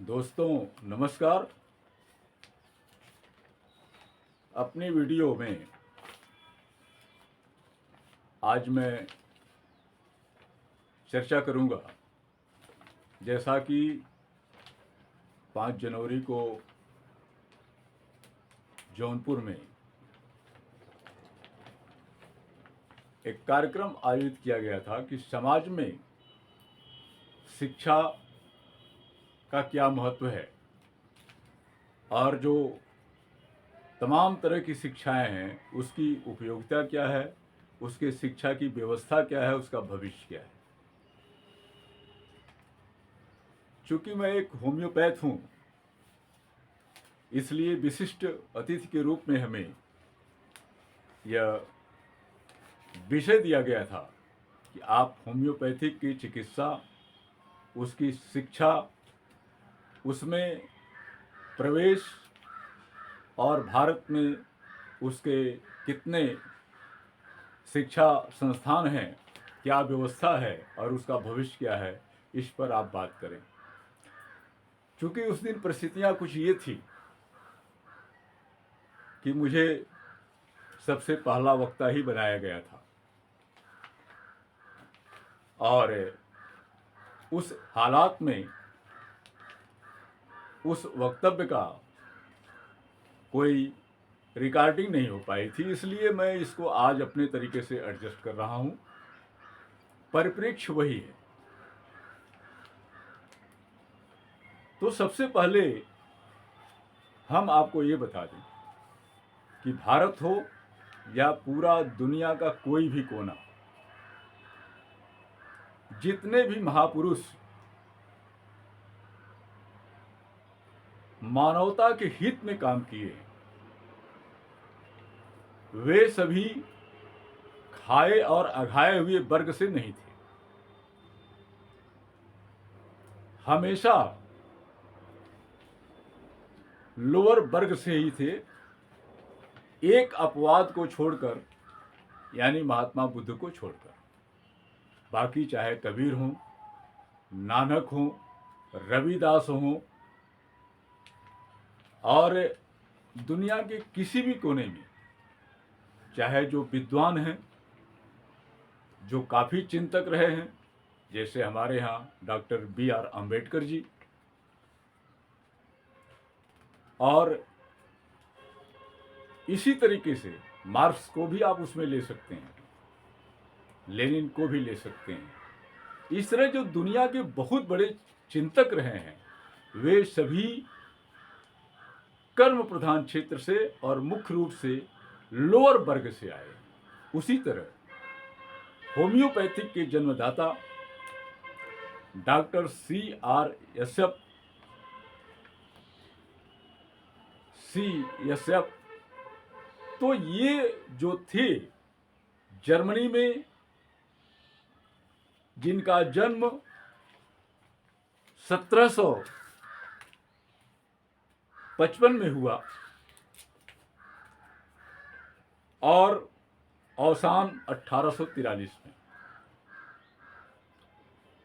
दोस्तों नमस्कार। अपनी वीडियो में आज मैं चर्चा करूंगा, जैसा कि 5 जनवरी को जौनपुर में एक कार्यक्रम आयोजित किया गया था कि समाज में शिक्षा का क्या महत्व है और जो तमाम तरह की शिक्षाएं हैं उसकी उपयोगिता क्या है, उसके शिक्षा की व्यवस्था क्या है, उसका भविष्य क्या है। चूँकि मैं एक होम्योपैथ हूँ, इसलिए विशिष्ट अतिथि के रूप में हमें यह विषय दिया गया था कि आप होम्योपैथिक की चिकित्सा, उसकी शिक्षा, उसमें प्रवेश और भारत में उसके कितने शिक्षा संस्थान हैं, क्या व्यवस्था है और उसका भविष्य क्या है, इस पर आप बात करें। चूँकि उस दिन परिस्थितियाँ कुछ ये थी कि मुझे सबसे पहला वक्ता ही बनाया गया था और उस हालात में उस वक्तव्य का कोई रिकॉर्डिंग नहीं हो पाई थी, इसलिए मैं इसको आज अपने तरीके से एडजस्ट कर रहा हूँ। परिप्रेक्ष्य वही है। तो सबसे पहले हम आपको ये बता दें कि भारत हो या पूरा दुनिया का कोई भी कोना, जितने भी महापुरुष मानवता के हित में काम किए, वे सभी खाए और अघाए हुए वर्ग से नहीं थे। हमेशा लोअर वर्ग से ही थे, एक अपवाद को छोड़कर, यानी महात्मा बुद्ध को छोड़कर। बाकी चाहे कबीर हों, नानक हों, रविदास हों और दुनिया के किसी भी कोने में, चाहे जो विद्वान हैं, जो काफ़ी चिंतक रहे हैं, जैसे हमारे यहाँ डॉक्टर B.R. अम्बेडकर जी, और इसी तरीके से मार्क्स को भी आप उसमें ले सकते हैं, लेनिन को भी ले सकते हैं। इस तरह जो दुनिया के बहुत बड़े चिंतक रहे हैं, वे सभी कर्म प्रधान क्षेत्र से और मुख्य रूप से लोअर वर्ग से आए। उसी तरह होम्योपैथिक के जन्मदाता डॉक्टर सी एस एफ, तो ये जो थे जर्मनी में, जिनका जन्म 1755 में हुआ और अवसान 1843 में।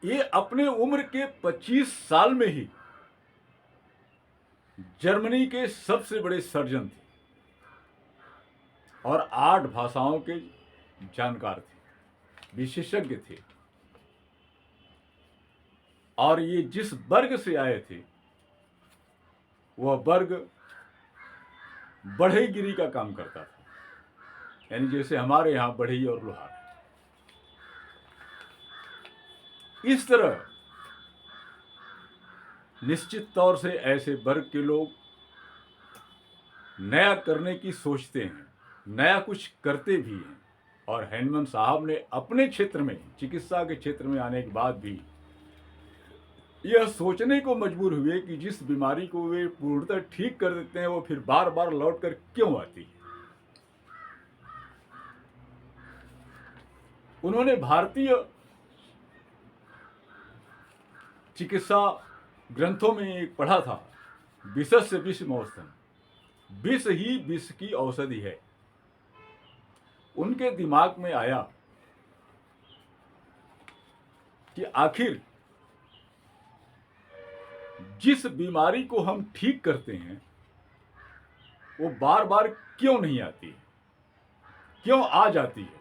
ये अपने उम्र के 25 साल में ही जर्मनी के सबसे बड़े सर्जन थे और 8 भाषाओं के जानकार थे, विशेषज्ञ थे। और ये जिस वर्ग से आए थे, वह वर्ग बढ़ईगिरी का काम करता था, यानी जैसे हमारे यहाँ बढ़ई और लोहार। इस तरह निश्चित तौर से ऐसे वर्ग के लोग नया करने की सोचते हैं, नया कुछ करते भी हैं। और हैनमन साहब ने अपने क्षेत्र में, चिकित्सा के क्षेत्र में आने के बाद भी यह सोचने को मजबूर हुए कि जिस बीमारी को वे पूर्णतः ठीक कर देते हैं, वो फिर बार बार लौट कर क्यों आती है। उन्होंने भारतीय चिकित्सा ग्रंथों में एक पढ़ा था, विषस्य विषम औषधम, विष ही विष की औषधि है। उनके दिमाग में आया कि आखिर जिस बीमारी को हम ठीक करते हैं वो बार बार क्यों नहीं आती है, क्यों आ जाती है,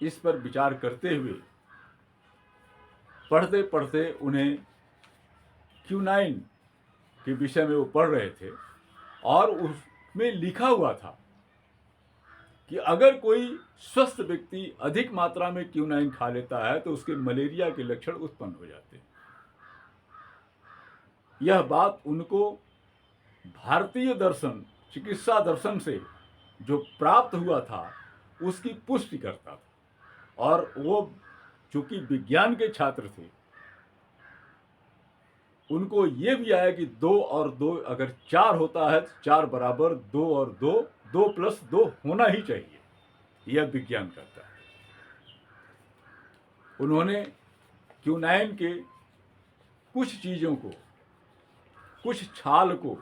इस पर विचार करते हुए पढ़ते पढ़ते उन्हें क्यूनाइन के विषय में वो पढ़ रहे थे और उसमें लिखा हुआ था कि अगर कोई स्वस्थ व्यक्ति अधिक मात्रा में क्यूनाइन खा लेता है तो उसके मलेरिया के लक्षण उत्पन्न हो जाते हैं। यह बात उनको भारतीय दर्शन, चिकित्सा दर्शन से जो प्राप्त हुआ था उसकी पुष्टि करता था। और वो चूंकि विज्ञान के छात्र थे, उनको ये भी आया कि 2 और 2 अगर 4 होता है तो 4 बराबर 2 और 2, 2 प्लस 2 होना ही चाहिए, यह विज्ञान कहता है। उन्होंने क्यूनाइन के कुछ चीज़ों को, कुछ छाल को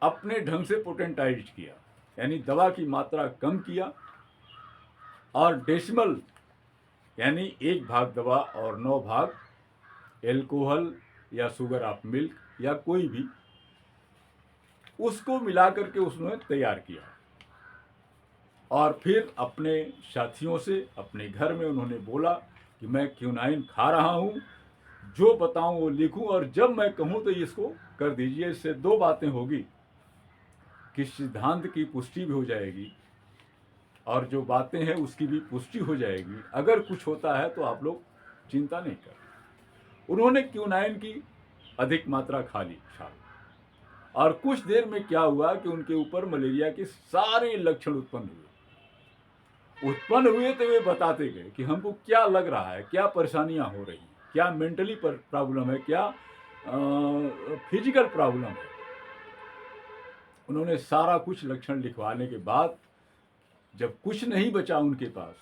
अपने ढंग से पोटेंटाइज किया, यानी दवा की मात्रा कम किया और डेसिमल यानी 1 भाग दवा और 9 भाग एल्कोहल या शुगर ऑफ मिल्क या कोई भी, उसको मिलाकर के उसने तैयार किया। और फिर अपने साथियों से अपने घर में उन्होंने बोला कि मैं क्यूनाइन खा रहा हूँ, जो बताऊँ वो लिखूँ और जब मैं कहूँ तो इसको कर दीजिए। इससे 2 बातें होगी कि सिद्धांत की पुष्टि भी हो जाएगी और जो बातें हैं उसकी भी पुष्टि हो जाएगी। अगर कुछ होता है तो आप लोग चिंता नहीं कर। उन्होंने क्यूनाइन की अधिक मात्रा खा ली और कुछ देर में क्या हुआ कि उनके ऊपर मलेरिया के सारे लक्षण उत्पन्न हुए तो वे बताते गए कि हमको क्या लग रहा है, क्या परेशानियां हो रही हैं, क्या मेंटली प्रॉब्लम है, क्या फिजिकल प्रॉब्लम है। उन्होंने सारा कुछ लक्षण लिखवाने के बाद जब कुछ नहीं बचा उनके पास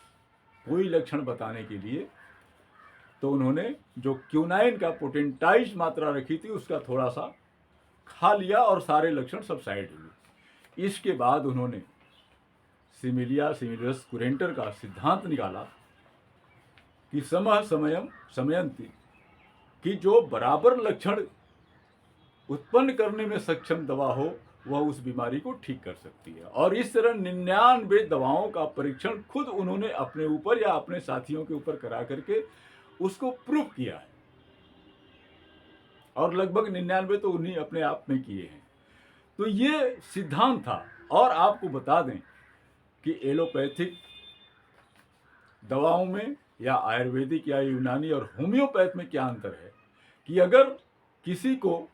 कोई लक्षण बताने के लिए, तो उन्होंने जो क्यूनाइन का पोटेंटाइज मात्रा रखी थी उसका थोड़ा सा खा लिया और सारे लक्षण सबसाइड हुए। इसके बाद उन्होंने सिमिलियस कुरेंटर का सिद्धांत निकाला कि समः समयम समयंति, कि जो बराबर लक्षण उत्पन्न करने में सक्षम दवा हो वह उस बीमारी को ठीक कर सकती है। और इस तरह 99 दवाओं का परीक्षण खुद उन्होंने अपने ऊपर या अपने साथियों के ऊपर करा करके उसको प्रूव किया है और लगभग 99 तो उन्हीं अपने आप में किए हैं। तो ये सिद्धांत था। और आपको बता दें कि एलोपैथिक दवाओं में या आयुर्वेदिक या यूनानी और होम्योपैथ में क्या अंतर है कि अगर किसी को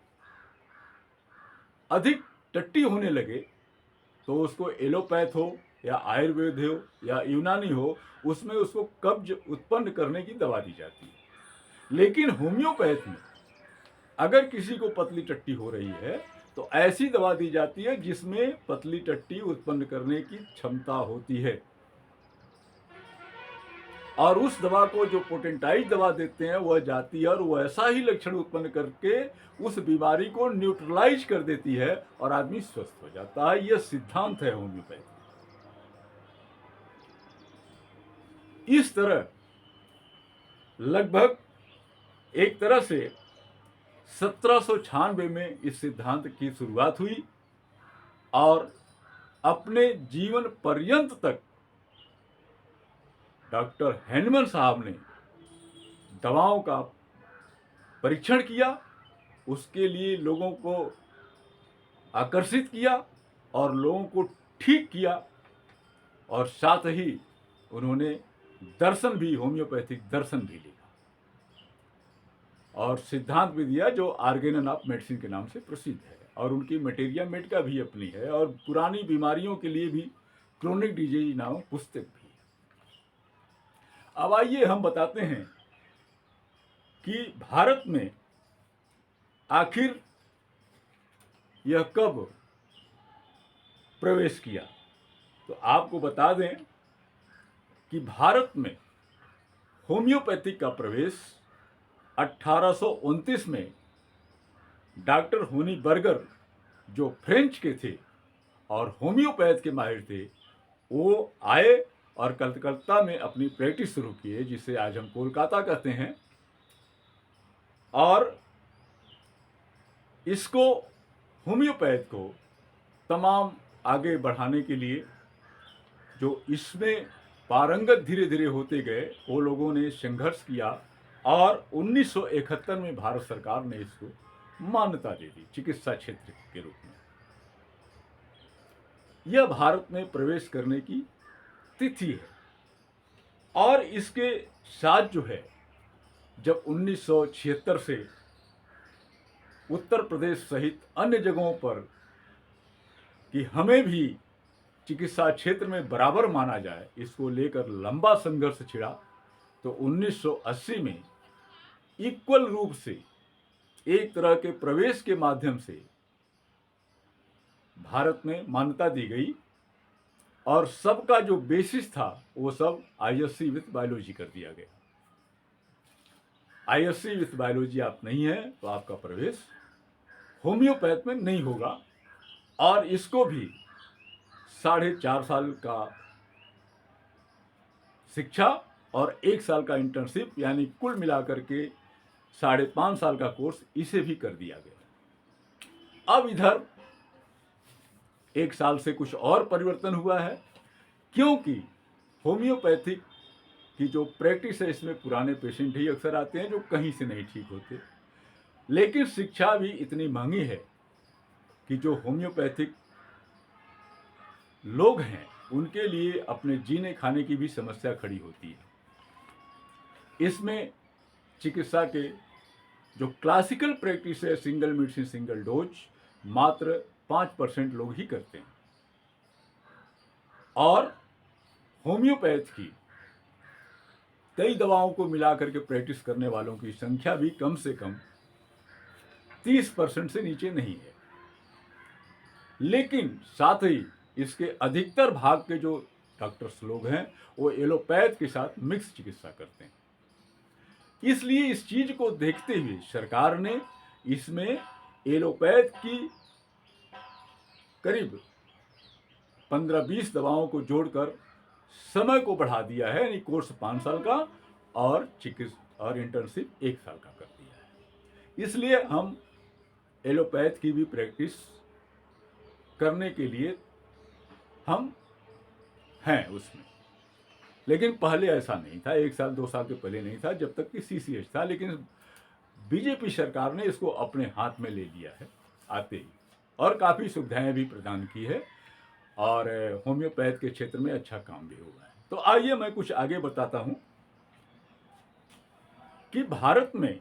अधिक टट्टी होने लगे तो उसको एलोपैथ हो या आयुर्वेद हो या यूनानी हो, उसमें उसको कब्ज उत्पन्न करने की दवा दी जाती है। लेकिन होम्योपैथ में अगर किसी को पतली टट्टी हो रही है तो ऐसी दवा दी जाती है जिसमें पतली टट्टी उत्पन्न करने की क्षमता होती है। और उस दवा को जो पोटेंटाइज दवा देते हैं वह जाती है और वह ऐसा ही लक्षण उत्पन्न करके उस बीमारी को न्यूट्रलाइज कर देती है और आदमी स्वस्थ हो जाता है। यह सिद्धांत है होम्योपैथी। इस तरह लगभग एक तरह से 1796 में इस सिद्धांत की शुरुआत हुई और अपने जीवन पर्यंत तक डॉक्टर हैनमन साहब ने दवाओं का परीक्षण किया, उसके लिए लोगों को आकर्षित किया और लोगों को ठीक किया और साथ ही उन्होंने दर्शन भी, होम्योपैथिक दर्शन भी लिखा और सिद्धांत भी दिया जो आर्गेनन ऑफ मेडिसिन के नाम से प्रसिद्ध है। और उनकी मटेरिया मेडिका भी अपनी है और पुरानी बीमारियों के लिए भी क्रोनिक डिजीज नाम पुस्तक भी है। अब आइए हम बताते हैं कि भारत में आखिर यह कब प्रवेश किया। तो आपको बता दें कि भारत में होम्योपैथिक का प्रवेश 1829 में डॉक्टर होनी बर्गर, जो फ्रेंच के थे और होम्योपैथ के माहिर थे, वो आए और कलकत्ता में अपनी प्रैक्टिस शुरू किए, जिसे आज हम कोलकाता कहते हैं। और इसको होम्योपैथ को तमाम आगे बढ़ाने के लिए जो इसमें पारंगत धीरे धीरे होते गए वो लोगों ने संघर्ष किया और 1971 में भारत सरकार ने इसको मान्यता दे दी चिकित्सा क्षेत्र के रूप में। यह भारत में प्रवेश करने की तिथि है और इसके साथ जो है जब 1976 से उत्तर प्रदेश सहित अन्य जगहों पर कि हमें भी चिकित्सा क्षेत्र में बराबर माना जाए, इसको लेकर लंबा संघर्ष छिड़ा तो 1980 में इक्वल रूप से एक तरह के प्रवेश के माध्यम से भारत में मान्यता दी गई और सबका जो बेसिस था वो सब आईएससी विथ बायोलॉजी कर दिया गया। आईएससी विथ बायोलॉजी आप नहीं है तो आपका प्रवेश होम्योपैथ में नहीं होगा और इसको भी 4.5 साल का शिक्षा और 1 साल का इंटर्नशिप यानी कुल मिलाकर के 5.5 साल का कोर्स इसे भी कर दिया गया। अब इधर 1 साल से कुछ और परिवर्तन हुआ है क्योंकि होम्योपैथिक की जो प्रैक्टिस है इसमें पुराने पेशेंट ही अक्सर आते हैं जो कहीं से नहीं ठीक होते, लेकिन शिक्षा भी इतनी महंगी है कि जो होम्योपैथिक लोग हैं उनके लिए अपने जीने खाने की भी समस्या खड़ी होती है। इसमें चिकित्सा के जो क्लासिकल प्रैक्टिस है सिंगल मेडिसिन सिंगल डोज मात्र 5% लोग ही करते हैं और होम्योपैथ की कई दवाओं को मिलाकर के प्रैक्टिस करने वालों की संख्या भी कम से कम 30% से नीचे नहीं है। लेकिन साथ ही इसके अधिकतर भाग के जो डॉक्टर्स लोग हैं वो एलोपैथ के साथ मिक्स चिकित्सा करते हैं। इसलिए इस चीज को देखते हुए सरकार ने इसमें एलोपैथ की करीब 15-20 दवाओं को जोड़कर समय को बढ़ा दिया है, यानी कोर्स 5 साल का और चिकित्सा और इंटर्नशिप 1 साल का कर दिया है। इसलिए हम एलोपैथ की भी प्रैक्टिस करने के लिए हम हैं उसमें, लेकिन पहले ऐसा नहीं था, 1 साल 2 साल के पहले नहीं था जब तक कि सीसीएच था। लेकिन बीजेपी सरकार ने इसको अपने हाथ में ले लिया है आते ही और काफ़ी सुविधाएं भी प्रदान की है और होम्योपैथ के क्षेत्र में अच्छा काम भी हुआ है। तो आइए मैं कुछ आगे बताता हूं कि भारत में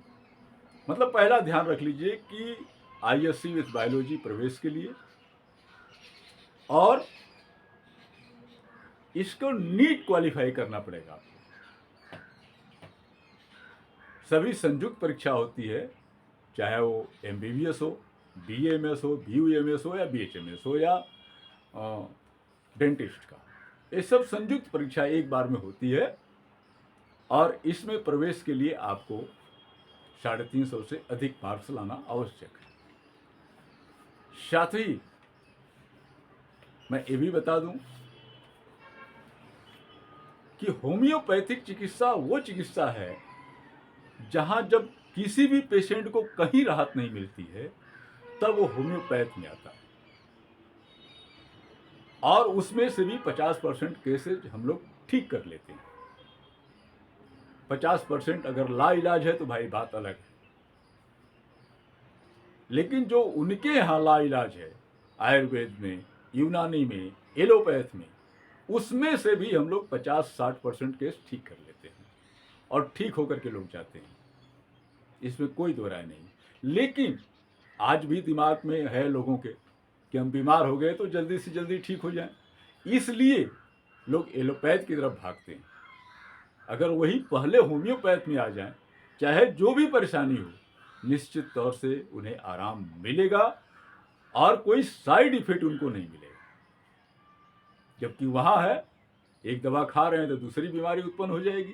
मतलब पहला ध्यान रख लीजिए कि आईएससी विथ बायोलॉजी प्रवेश के लिए और इसको नीट क्वालिफाई करना पड़ेगा आपको। सभी संयुक्त परीक्षा होती है, चाहे वो एमबीबीएस हो, बीएमएस हो, बीयूएमएस हो या बीएचएमएस हो या डेंटिस्ट का, ये सब संयुक्त परीक्षा एक बार में होती है और इसमें प्रवेश के लिए आपको 350 से अधिक मार्क्स लाना आवश्यक है। साथ ही मैं ये भी बता दूं कि होम्योपैथिक चिकित्सा वो चिकित्सा है जहां जब किसी भी पेशेंट को कहीं राहत नहीं मिलती है तब वो होम्योपैथ में आता है और उसमें से भी 50% केसेज हम लोग ठीक कर लेते हैं। 50% अगर लाइलाज है तो भाई बात अलग है, लेकिन जो उनके यहाँ लाइलाज है आयुर्वेद में, यूनानी में, एलोपैथ में, उसमें से भी हम लोग 50-60% केस ठीक कर लेते हैं और ठीक होकर के लोग जाते हैं, इसमें कोई दो राय नहीं। लेकिन आज भी दिमाग में है लोगों के कि हम बीमार हो गए तो जल्दी से जल्दी ठीक हो जाएं, इसलिए लोग एलोपैथ की तरफ भागते हैं। अगर वही पहले होम्योपैथ में आ जाएं, चाहे जो भी परेशानी हो, निश्चित तौर से उन्हें आराम मिलेगा और कोई साइड इफेक्ट उनको नहीं मिलेगा। जबकि वहाँ है एक दवा खा रहे हैं तो दूसरी बीमारी उत्पन्न हो जाएगी,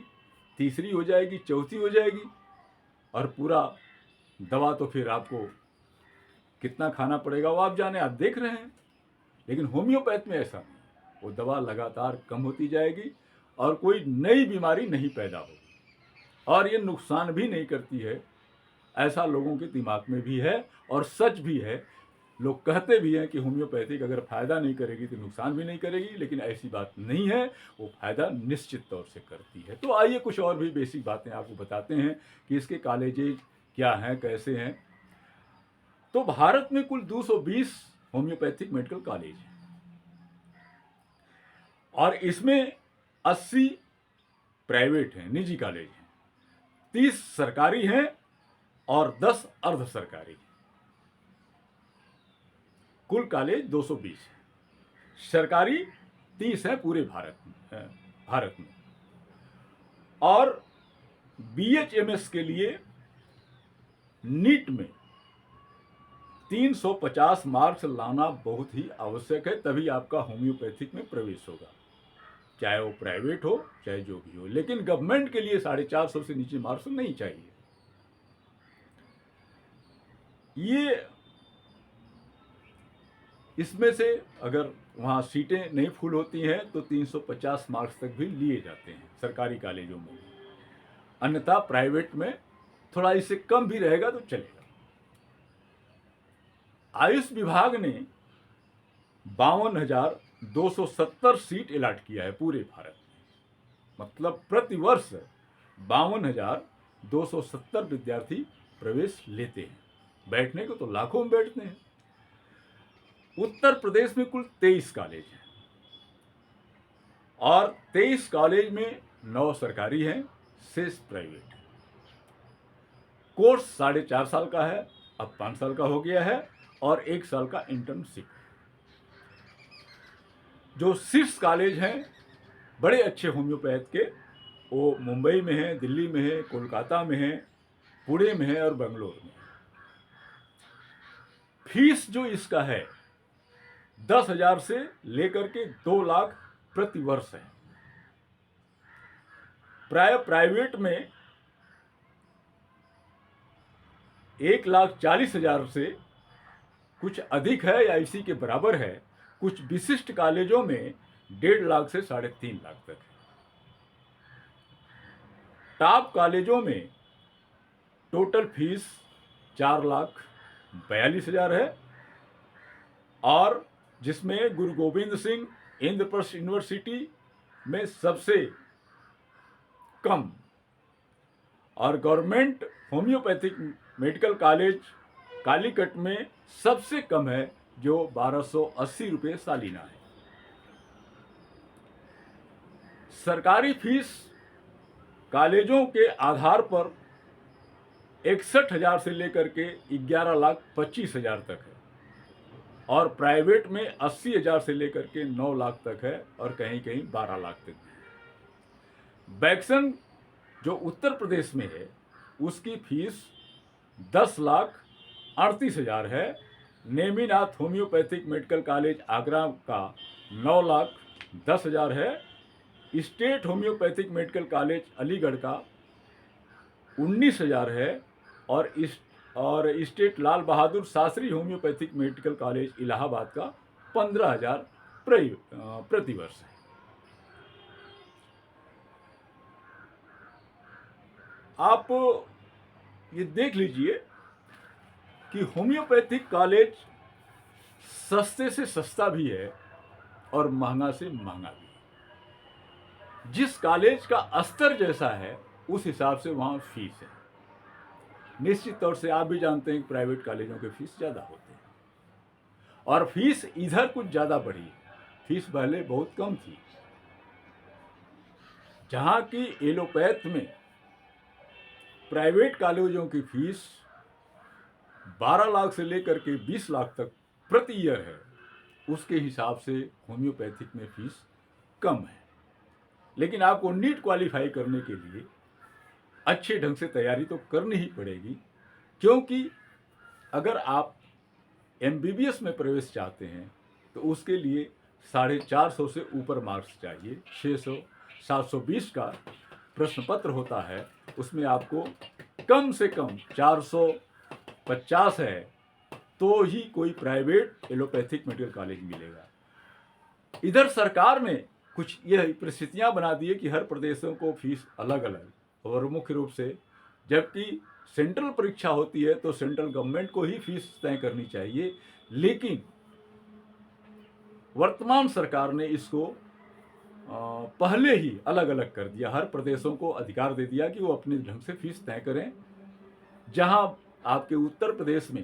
तीसरी हो जाएगी, चौथी हो जाएगी और पूरा दवा तो फिर आपको कितना खाना पड़ेगा वो आप जाने, आप देख रहे हैं। लेकिन होम्योपैथ में ऐसा नहीं, वो दवा लगातार कम होती जाएगी और कोई नई बीमारी नहीं पैदा होगी और ये नुकसान भी नहीं करती है। ऐसा लोगों के दिमाग में भी है और सच भी है। लोग कहते भी हैं कि होम्योपैथिक अगर फ़ायदा नहीं करेगी तो नुकसान भी नहीं करेगी, लेकिन ऐसी बात नहीं है, वो फ़ायदा निश्चित तौर से करती है। तो आइए कुछ और भी बेसिक बातें आपको बताते हैं कि इसके कॉलेजेज क्या हैं, कैसे हैं। तो भारत में कुल 220 होम्योपैथिक मेडिकल कॉलेज हैं और इसमें 80 प्राइवेट हैं, निजी कॉलेज हैं, 30 सरकारी हैं और 10 अर्ध सरकारी हैं। कुल कॉलेज 220 है, सरकारी 30 है पूरे भारत में। और BHMS के लिए नीट में 350 मार्क्स लाना बहुत ही आवश्यक है, तभी आपका होम्योपैथिक में प्रवेश होगा, चाहे वो प्राइवेट हो चाहे जो भी हो। लेकिन गवर्नमेंट के लिए 450 से नीचे मार्क्स नहीं चाहिए। ये इसमें से अगर वहाँ सीटें नहीं फुल होती हैं तो 350 मार्क्स तक भी लिए जाते हैं सरकारी कॉलेजों में, अन्यथा प्राइवेट में थोड़ा इससे कम भी रहेगा तो चलेगा। आयुष विभाग ने 52,270 सीट अलॉट किया है पूरे भारत में, मतलब प्रति वर्ष 52,270 विद्यार्थी प्रवेश लेते हैं। बैठने को तो लाखों में बैठते हैं। उत्तर प्रदेश में कुल 23 कॉलेज हैं और 23 कॉलेज में 9 सरकारी हैं, शेष प्राइवेट हैं। कोर्स 4.5 साल का है, अब 5 साल का हो गया है और 1 साल का इंटर्नशिप। जो शीर्ष कॉलेज हैं बड़े अच्छे होम्योपैथ के, वो मुंबई में है, दिल्ली में है, कोलकाता में है, पुणे में है और बेंगलोर में है। फीस जो इसका है 10,000 से लेकर के 2 लाख प्रति वर्ष है। प्राइवेट में 1,40,000 से कुछ अधिक है या इसी के बराबर है। कुछ विशिष्ट कॉलेजों में 1.5 लाख से 3.5 लाख तक है। टॉप कॉलेजों में टोटल फीस 4,42,000 है और जिसमें गुरु गोविंद सिंह इंद्रप्रस्थ यूनिवर्सिटी में सबसे कम और government homeopathic medical college Calicut में सबसे कम है, जो 1,280 रुपये सालाना है। सरकारी फीस कॉलेजों के आधार पर 61,000 से लेकर के 11,25,000 तक है और प्राइवेट में 80,000 से लेकर के 9 लाख तक है और कहीं कहीं 12 लाख तक है। वैक्सन जो उत्तर प्रदेश में है उसकी फीस 10,38,000 है। Neminath homeopathic medical college Agra का 9,10,000 है। State homeopathic medical college Aligarh का 19,000 है और state Lal Bahadur Shastri homeopathic medical college Allahabad का 15,000 प्रति वर्ष है। आप ये देख लीजिए कि होम्योपैथिक कॉलेज सस्ते से सस्ता भी है और महंगा से महंगा भी है। जिस कॉलेज का स्तर जैसा है उस हिसाब से वहाँ फीस है। निश्चित तौर से आप भी जानते हैं कि प्राइवेट कॉलेजों के फीस ज़्यादा होते हैं और फीस इधर कुछ ज़्यादा बढ़ी है। फीस पहले बहुत कम थी। जहाँ की एलोपैथ में प्राइवेट कॉलेजों की फीस 12 लाख से लेकर के 20 लाख तक प्रति ईयर है, उसके हिसाब से होम्योपैथिक में फीस कम है। लेकिन आपको नीट क्वालिफाई करने के लिए अच्छे ढंग से तैयारी तो करनी ही पड़ेगी, क्योंकि अगर आप MBBS में प्रवेश चाहते हैं तो उसके लिए 450 से ऊपर मार्क्स चाहिए। 600 720 का प्रश्न पत्र होता है, उसमें आपको कम से कम 450 है तो ही कोई प्राइवेट एलोपैथिक मेडिकल कॉलेज मिलेगा। इधर सरकार ने कुछ यह परिस्थितियां बना दी है कि हर प्रदेशों को फीस अलग अलग और मुख्य रूप से, जबकि सेंट्रल परीक्षा होती है तो सेंट्रल गवर्नमेंट को ही फीस तय करनी चाहिए, लेकिन वर्तमान सरकार ने इसको पहले ही अलग अलग कर दिया। हर प्रदेशों को अधिकार दे दिया कि वो अपने ढंग से फीस तय करें। जहां आपके उत्तर प्रदेश में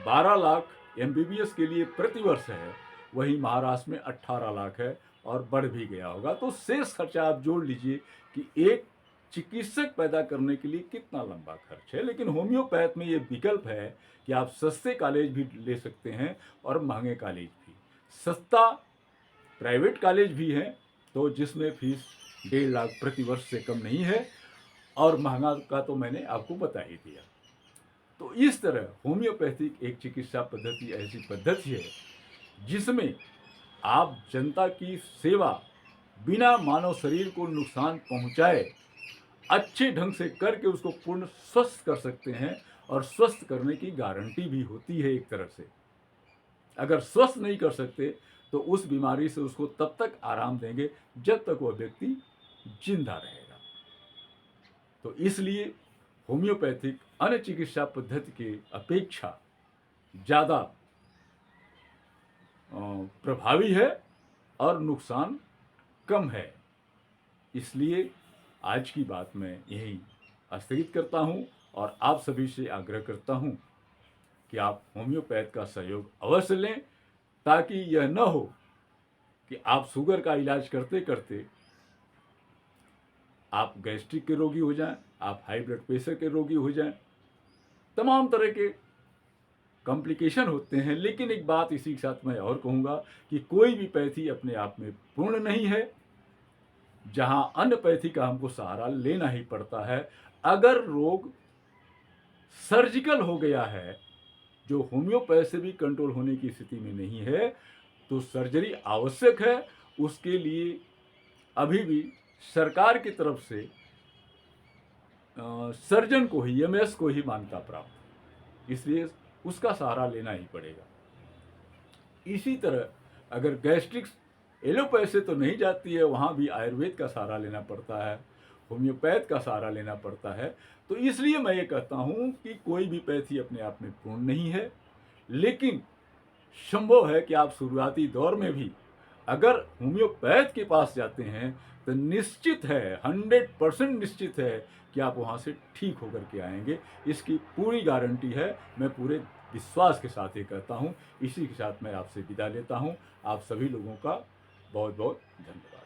12 लाख एमबीबीएस के लिए प्रतिवर्ष है, वहीं महाराष्ट्र में 18 लाख है और बढ़ भी गया होगा। तो शेष खर्चा आप जोड़ लीजिए कि एक चिकित्सक पैदा करने के लिए कितना लंबा खर्च है। लेकिन होम्योपैथ में ये विकल्प है कि आप सस्ते कॉलेज भी ले सकते हैं और महंगे कॉलेज भी। सस्ता प्राइवेट कॉलेज भी है तो जिसमें फीस 1.5 लाख प्रति वर्ष से कम नहीं है, और महंगा का तो मैंने आपको बता ही दिया। तो इस तरह होम्योपैथिक एक चिकित्सा पद्धति ऐसी पद्धति है जिसमें आप जनता की सेवा बिना मानव शरीर को नुकसान पहुंचाए अच्छे ढंग से करके उसको पूर्ण स्वस्थ कर सकते हैं, और स्वस्थ करने की गारंटी भी होती है एक तरह से। अगर स्वस्थ नहीं कर सकते तो उस बीमारी से उसको तब तक आराम देंगे जब तक वह व्यक्ति जिंदा रहेगा। तो इसलिए होम्योपैथिक अन्य चिकित्सा पद्धति के अपेक्षा ज़्यादा प्रभावी है और नुकसान कम है। इसलिए आज की बात मैं यही स्थगित करता हूँ और आप सभी से आग्रह करता हूँ कि आप होम्योपैथ का सहयोग अवश्य लें, ताकि यह न हो कि आप शुगर का इलाज करते करते आप गैस्ट्रिक के रोगी हो जाएं, आप हाई ब्लड प्रेशर के रोगी हो जाएं। तमाम तरह के कॉम्प्लिकेशन होते हैं। लेकिन एक बात इसी के साथ मैं और कहूँगा कि कोई भी पैथी अपने आप में पूर्ण नहीं है। जहां अन्य पैथी का हमको सहारा लेना ही पड़ता है। अगर रोग सर्जिकल हो गया है, जो होम्योपैथ से भी कंट्रोल होने की स्थिति में नहीं है, तो सर्जरी आवश्यक है। उसके लिए अभी भी सरकार की तरफ से सर्जन को ही, एमएस को ही मान्यता प्राप्त, इसलिए उसका सहारा लेना ही पड़ेगा। इसी तरह अगर गैस्ट्रिक एलोपैथ से तो नहीं जाती है, वहाँ भी आयुर्वेद का सहारा लेना पड़ता है, होम्योपैथ का सहारा लेना पड़ता है। तो इसलिए मैं ये कहता हूँ कि कोई भी पैथी अपने आप में पूर्ण नहीं है, लेकिन संभव है कि आप शुरुआती दौर में भी अगर होम्योपैथ के पास जाते हैं तो निश्चित है, 100% निश्चित है कि आप वहाँ से ठीक होकर के आएंगे। इसकी पूरी गारंटी है, मैं पूरे विश्वास के साथ ये कहता हूँ। इसी के साथ मैं आपसे विदा लेता हूँ। आप सभी लोगों का बहुत बहुत धन्यवाद।